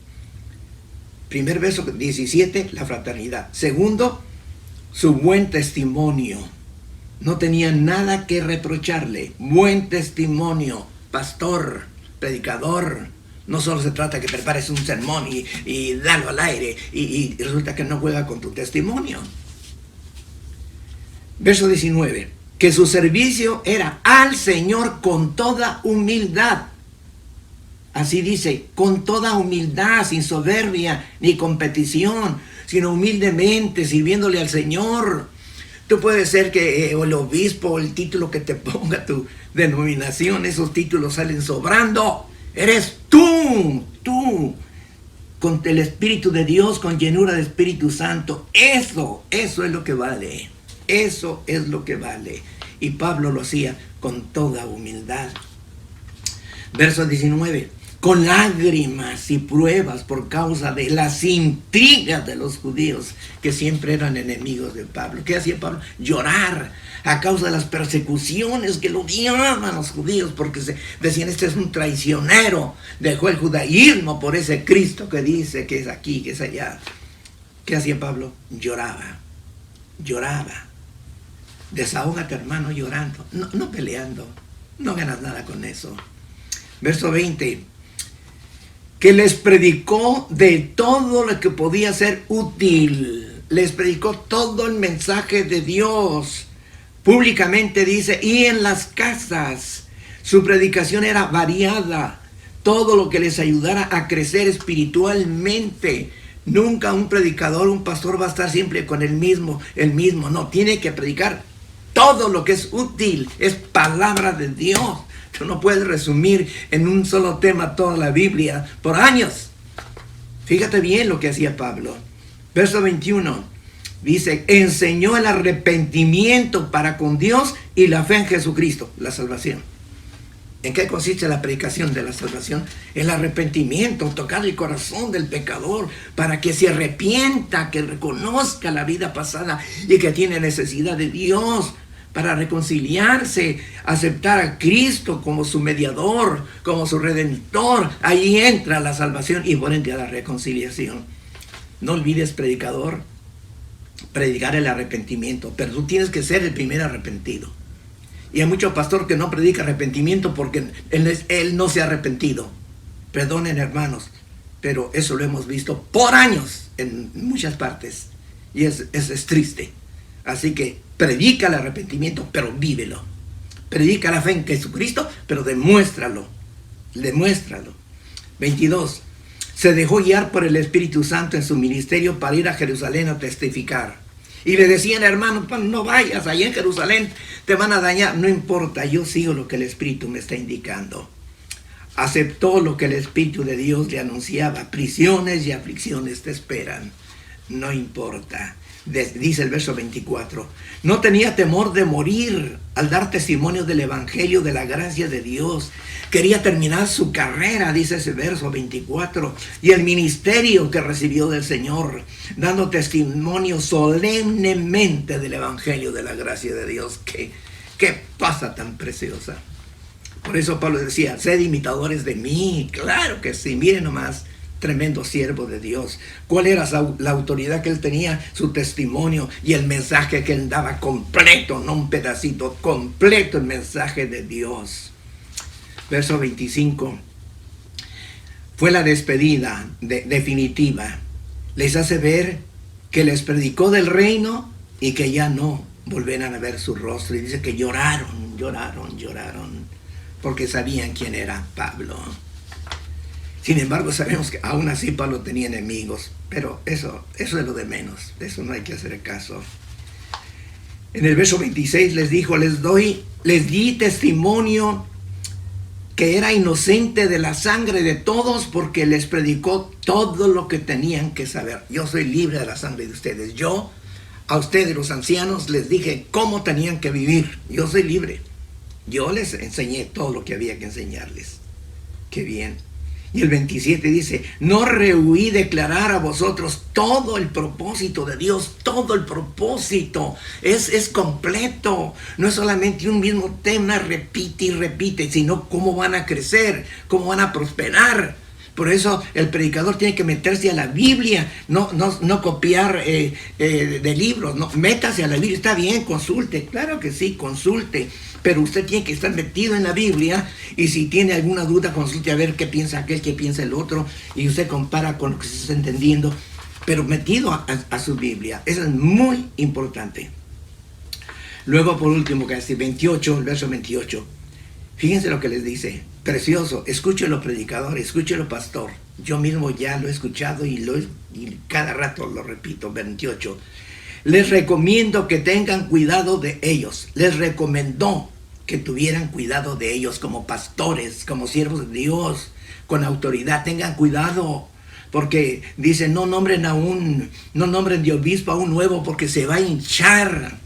Primer verso 17, la fraternidad. Segundo, su buen testimonio. No tenían nada que reprocharle. Buen testimonio. Pastor, predicador. No solo se trata que prepares un sermón y darlo al aire y resulta que no juega con tu testimonio. Verso 19. Que su servicio era al Señor con toda humildad. Así dice, con toda humildad, sin soberbia ni competición, sino humildemente sirviéndole al Señor. Tú puedes ser que o el obispo o el título que te ponga tu denominación, esos títulos salen sobrando. Eres tú, con el Espíritu de Dios, con llenura de Espíritu Santo. Eso es lo que vale. Eso es lo que vale. Y Pablo lo hacía con toda humildad. Verso 19. Con lágrimas y pruebas por causa de las intrigas de los judíos, que siempre eran enemigos de Pablo. ¿Qué hacía Pablo? Llorar a causa de las persecuciones que lo odiaban los judíos, porque decían, este es un traicionero, dejó el judaísmo por ese Cristo que dice que es aquí, que es allá. ¿Qué hacía Pablo? Lloraba. Desahógate, hermano, llorando, no peleando, no ganas nada con eso. Verso 20. Que les predicó de todo lo que podía ser útil. Les predicó todo el mensaje de Dios. Públicamente dice, y en las casas. Su predicación era variada. Todo lo que les ayudara a crecer espiritualmente. Nunca un predicador, un pastor va a estar siempre con el mismo. No, tiene que predicar todo lo que es útil. Es palabra de Dios. Tú no puedes resumir en un solo tema toda la Biblia por años. Fíjate bien lo que hacía Pablo. Verso 21. Dice, enseñó el arrepentimiento para con Dios y la fe en Jesucristo, la salvación. ¿En qué consiste la predicación de la salvación? El arrepentimiento, tocar el corazón del pecador para que se arrepienta, que reconozca la vida pasada y que tiene necesidad de Dios para reconciliarse, aceptar a Cristo como su mediador, como su redentor. Ahí entra la salvación y por ende la reconciliación. No olvides, predicador, predicar el arrepentimiento, pero tú tienes que ser el primer arrepentido. Y hay mucho pastor que no predica arrepentimiento porque él no se ha arrepentido. Perdonen, hermanos, pero eso lo hemos visto por años en muchas partes. Y es triste. Así que predica el arrepentimiento, pero vívelo. Predica la fe en Jesucristo, pero demuéstralo. Demuéstralo. 22. Se dejó guiar por el Espíritu Santo en su ministerio para ir a Jerusalén a testificar. Y le decían, hermano, no vayas, allá en Jerusalén te van a dañar. No importa, yo sigo lo que el Espíritu me está indicando. Aceptó lo que el Espíritu de Dios le anunciaba. Prisiones y aflicciones te esperan. No importa. Dice el verso 24. No tenía temor de morir al dar testimonio del Evangelio de la gracia de Dios. Quería terminar su carrera, dice ese verso 24, y el ministerio que recibió del Señor, dando testimonio solemnemente del Evangelio de la gracia de Dios. ¿Qué pasa tan preciosa? Por eso Pablo decía, sed imitadores de mí. Claro que sí, miren nomás, tremendo siervo de Dios. ¿Cuál era la autoridad que él tenía? Su testimonio y el mensaje que él daba completo, no un pedacito, completo el mensaje de Dios. Verso 25. Fue la despedida definitiva. Les hace ver que les predicó del reino y que ya no volverán a ver su rostro. Y dice que lloraron, porque sabían quién era Pablo. Sin embargo, sabemos que aún así Pablo tenía enemigos, pero eso es lo de menos, de eso no hay que hacer caso. En el verso 26 les dijo, les di testimonio que era inocente de la sangre de todos porque les predicó todo lo que tenían que saber. Yo soy libre de la sangre de ustedes. Yo, a ustedes los ancianos, les dije cómo tenían que vivir. Yo soy libre. Yo les enseñé todo lo que había que enseñarles. Qué bien. Y el 27 dice, no rehuí declarar a vosotros todo el propósito de Dios, todo el propósito, es completo, no es solamente un mismo tema, repite y repite, sino cómo van a crecer, cómo van a prosperar. Por eso el predicador tiene que meterse a la Biblia, no copiar de libros, no, métase a la Biblia, está bien, consulte, claro que sí, consulte. Pero usted tiene que estar metido en la Biblia y si tiene alguna duda, consulte a ver qué piensa aquel, qué piensa el otro y usted compara con lo que se está entendiendo, pero metido a su Biblia. Eso es muy importante. Luego, por último, casi 28, el verso 28. Fíjense lo que les dice. Precioso, escúchelo predicador, escúchelo pastor. Yo mismo ya lo he escuchado y cada rato lo repito. 28. Les recomiendo que tengan cuidado de ellos. Les recomendó que tuvieran cuidado de ellos como pastores, como siervos de Dios, con autoridad. Tengan cuidado, porque dice, no nombren de obispo a un nuevo, porque se va a hinchar,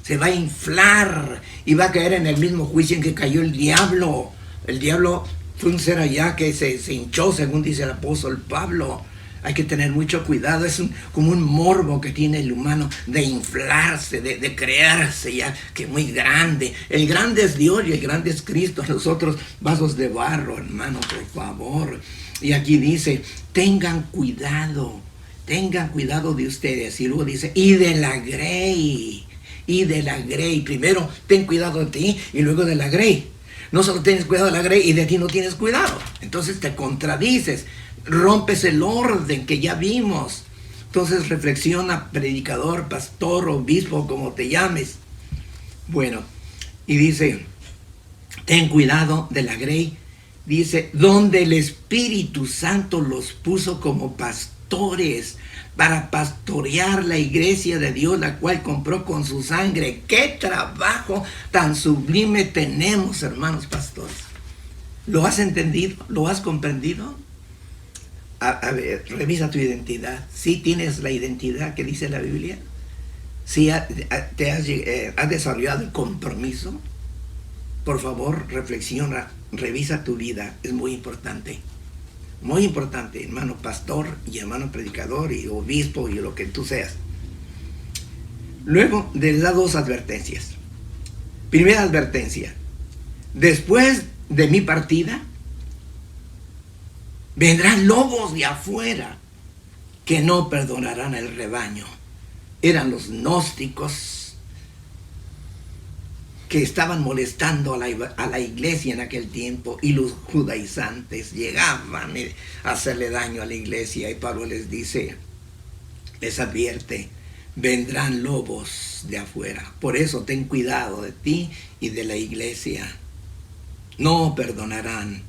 se va a inflar y va a caer en el mismo juicio en que cayó el diablo. El diablo fue un ser allá que se hinchó, según dice el apóstol Pablo. Hay que tener mucho cuidado, es como un morbo que tiene el humano de inflarse, de creerse ya que muy grande. El grande es Dios y el grande es Cristo, nosotros vasos de barro, hermano, por favor. Y aquí dice, tengan cuidado de ustedes. Y luego dice, y de la grey. Primero, ten cuidado de ti y luego de la grey. No solo tienes cuidado de la grey y de ti no tienes cuidado. Entonces te contradices. Rompes el orden que ya vimos. Entonces reflexiona, predicador, pastor, obispo, como te llames. Bueno, y dice, ten cuidado de la grey. Dice, donde el Espíritu Santo los puso como pastores para pastorear la iglesia de Dios, la cual compró con su sangre. ¡Qué trabajo tan sublime tenemos, hermanos pastores! ¿Lo has entendido? ¿Lo has comprendido? A ver, revisa tu identidad. ¿Sí tienes la identidad que dice la Biblia? Si has desarrollado el compromiso, por favor, reflexiona, revisa tu vida. Es muy importante, hermano pastor y hermano predicador y obispo y lo que tú seas. Luego les da dos advertencias. Primera advertencia: después de mi partida vendrán lobos de afuera que no perdonarán el rebaño. Eran los gnósticos que estaban molestando a la iglesia en aquel tiempo, y los judaizantes llegaban a hacerle daño a la iglesia, y Pablo les dice, les advierte: vendrán lobos de afuera. Por eso ten cuidado de ti y de la iglesia. No perdonarán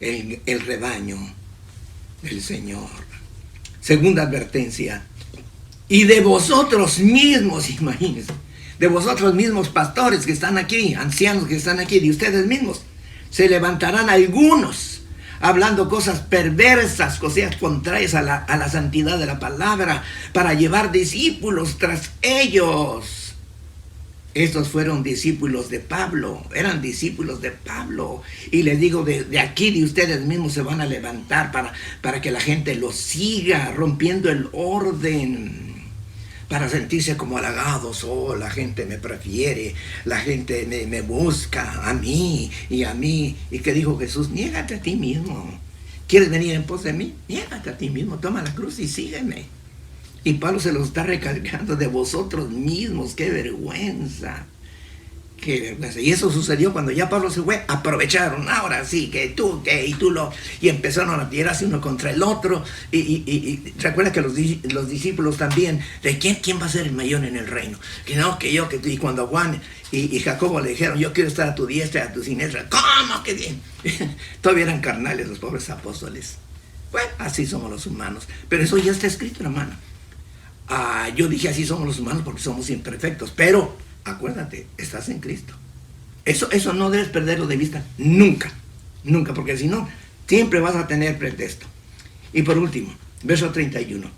el rebaño del Señor. Segunda advertencia: y de vosotros mismos, imagínense, de vosotros mismos pastores que están aquí, ancianos que están aquí, de ustedes mismos, se levantarán algunos hablando cosas perversas, cosas contrarias a la santidad de la palabra, para llevar discípulos tras ellos. Estos fueron discípulos de Pablo, eran discípulos de Pablo. Y les digo, de aquí, de ustedes mismos, se van a levantar para que la gente los siga, rompiendo el orden, para sentirse como halagados. Oh, la gente me prefiere, la gente me busca a mí y a mí. ¿Y qué dijo Jesús? Niégate a ti mismo. ¿Quieres venir en pos de mí? Niégate a ti mismo, toma la cruz y sígueme. Y Pablo se los está recalcando: de vosotros mismos. ¡Qué vergüenza! ¡Qué vergüenza! Y eso sucedió cuando ya Pablo se fue. Aprovecharon, ahora sí, y empezaron a tirarse uno contra el otro. Y recuerda que los discípulos también, ¿de quién va a ser el mayor en el reino? Que no, que yo, que tú. Y cuando Juan y Jacobo le dijeron: yo quiero estar a tu diestra y a tu siniestra. ¿Cómo que bien? Todavía eran carnales los pobres apóstoles. Bueno, así somos los humanos. Pero eso ya está escrito, hermano. Yo dije así somos los humanos porque somos imperfectos, pero acuérdate, estás en Cristo. Eso no debes perderlo de vista nunca, porque si no, siempre vas a tener pretexto. Y por último, verso 31,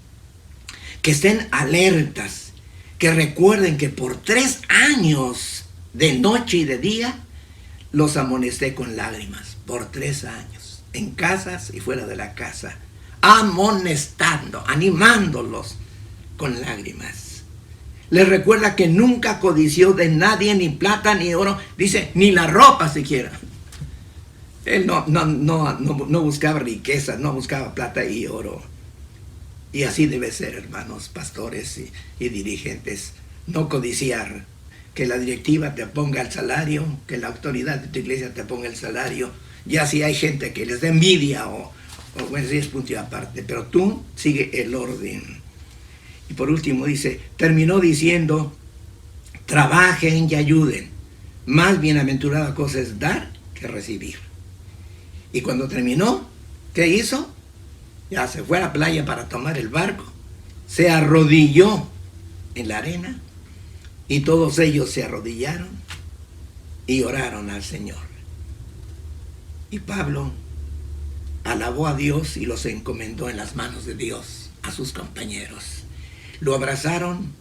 que estén alertas, que recuerden que por 3 años, de noche y de día, los amonesté con lágrimas, por 3 años, en casas y fuera de la casa, amonestando, animándolos con lágrimas. Les recuerda que nunca codició de nadie ni plata ni oro, dice, ni la ropa siquiera. Él no buscaba riquezas, no buscaba plata y oro. Y así debe ser, hermanos pastores y dirigentes. No codiciar, que la directiva te ponga el salario, que la autoridad de tu iglesia te ponga el salario. Ya si hay gente que les da envidia o bueno, sí es punto y aparte, pero tú sigue el orden. Y por último dice, terminó diciendo, trabajen y ayuden. Más bienaventurada cosa es dar que recibir. Y cuando terminó, ¿qué hizo? Ya se fue a la playa para tomar el barco. Se arrodilló en la arena y todos ellos se arrodillaron y oraron al Señor. Y Pablo alabó a Dios y los encomendó en las manos de Dios a sus compañeros. Lo abrazaron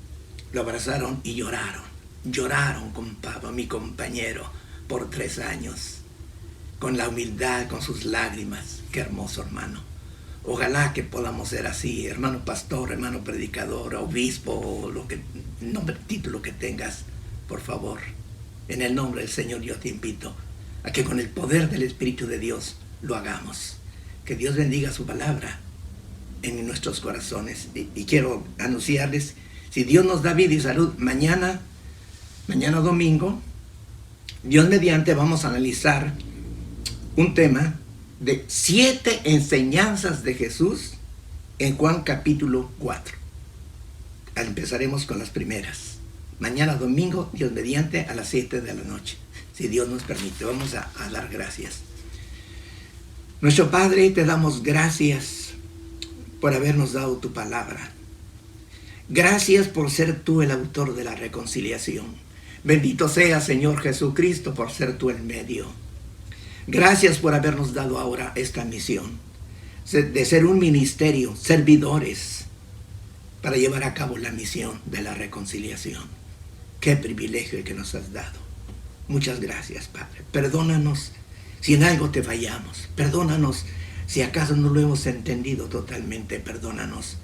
y lloraron. Lloraron con Pablo, mi compañero, por 3 años. Con la humildad, con sus lágrimas. Qué hermoso, hermano. Ojalá que podamos ser así, hermano pastor, hermano predicador, obispo, título que tengas, por favor. En el nombre del Señor yo te invito a que con el poder del Espíritu de Dios lo hagamos. Que Dios bendiga su palabra en nuestros corazones. Y quiero anunciarles, si Dios nos da vida y salud, mañana domingo, Dios mediante, vamos a analizar un tema de 7 enseñanzas de Jesús en Juan capítulo 4. Empezaremos con las primeras. Mañana domingo, Dios mediante, a las 7 de la noche. Si Dios nos permite, vamos a dar gracias. Nuestro Padre, te damos gracias por habernos dado tu palabra. Gracias por ser tú el autor de la reconciliación. Bendito sea, Señor Jesucristo, por ser tú el medio. Gracias por habernos dado ahora esta misión de ser un ministerio, servidores para llevar a cabo la misión de la reconciliación. Qué privilegio el que nos has dado. Muchas gracias, Padre. Perdónanos si en algo te fallamos. Perdónanos si acaso no lo hemos entendido totalmente. Perdónanos.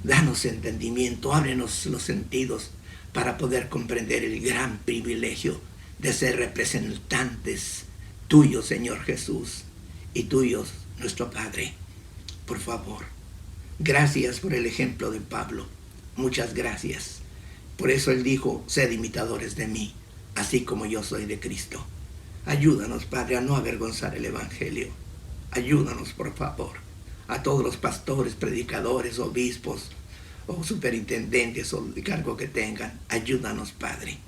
Danos entendimiento. Ábrenos los sentidos para poder comprender el gran privilegio de ser representantes tuyos, Señor Jesús, y tuyos, nuestro Padre. Por favor, gracias por el ejemplo de Pablo. Muchas gracias. Por eso él dijo, sed imitadores de mí, así como yo soy de Cristo. Ayúdanos, Padre, a no avergonzar el Evangelio. Ayúdanos, por favor, a todos los pastores, predicadores, obispos, o superintendentes, o el cargo que tengan. Ayúdanos, Padre,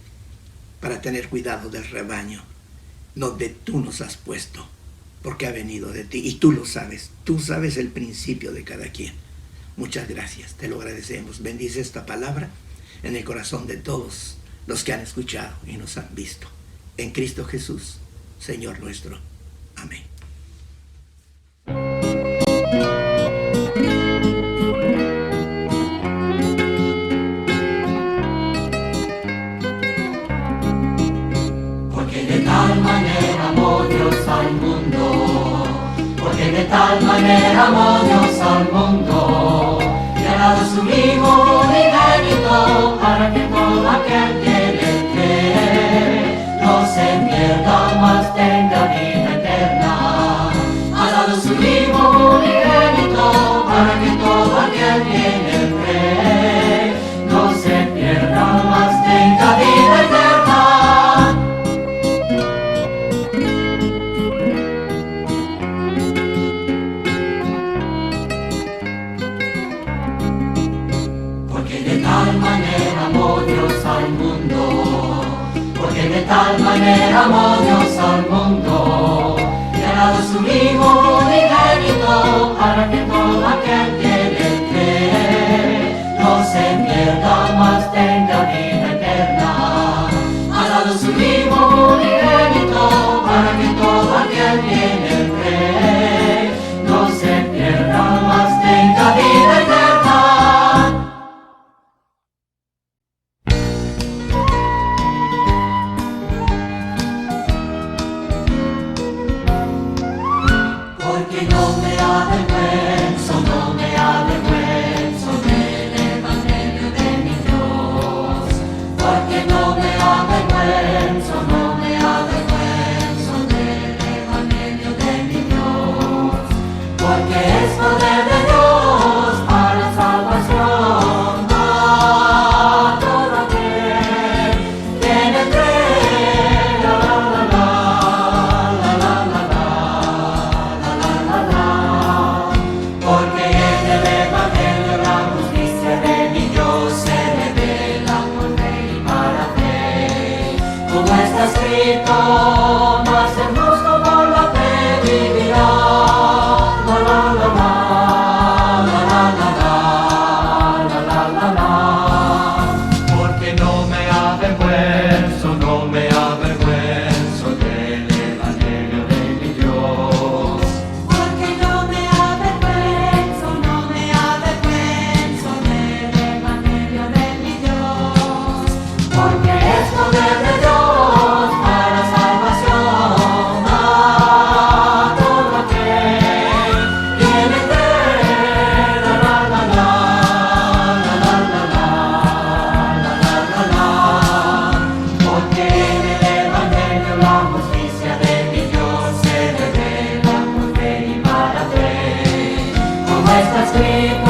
para tener cuidado del rebaño, donde tú nos has puesto, porque ha venido de ti, y tú lo sabes. Tú sabes el principio de cada quien. Muchas gracias, te lo agradecemos. Bendice esta palabra en el corazón de todos los que han escuchado y nos han visto. En Cristo Jesús, Señor nuestro. Amén.
Porque de tal manera amó Dios al mundo, porque de tal manera amó Dios al mundo, que ha dado su Hijo unigénito para que todo aquel que en él cree no se pierda, mas tenga vida eterna. Ha dado su Hijo unigénito para que todo aquel que en él cree no se pierda, mas tenga vida eterna. De tal manera amó Dios al mundo, que ha dado su Hijo unigénito para que todo aquel que en él cree no se pierda, mas tenga vida eterna. Ha dado su Hijo unigénito para que todo aquel que en él cree no se pierda, mas tenga vida eterna. Mas el justo por la fe vivirá. La la la la, la la la la, la la la. Porque no me avergüenzo del Evangelio de mi Dios. Porque no me avergüenzo del Evangelio de mi Dios. Porque es poder de Dios. Está escrito.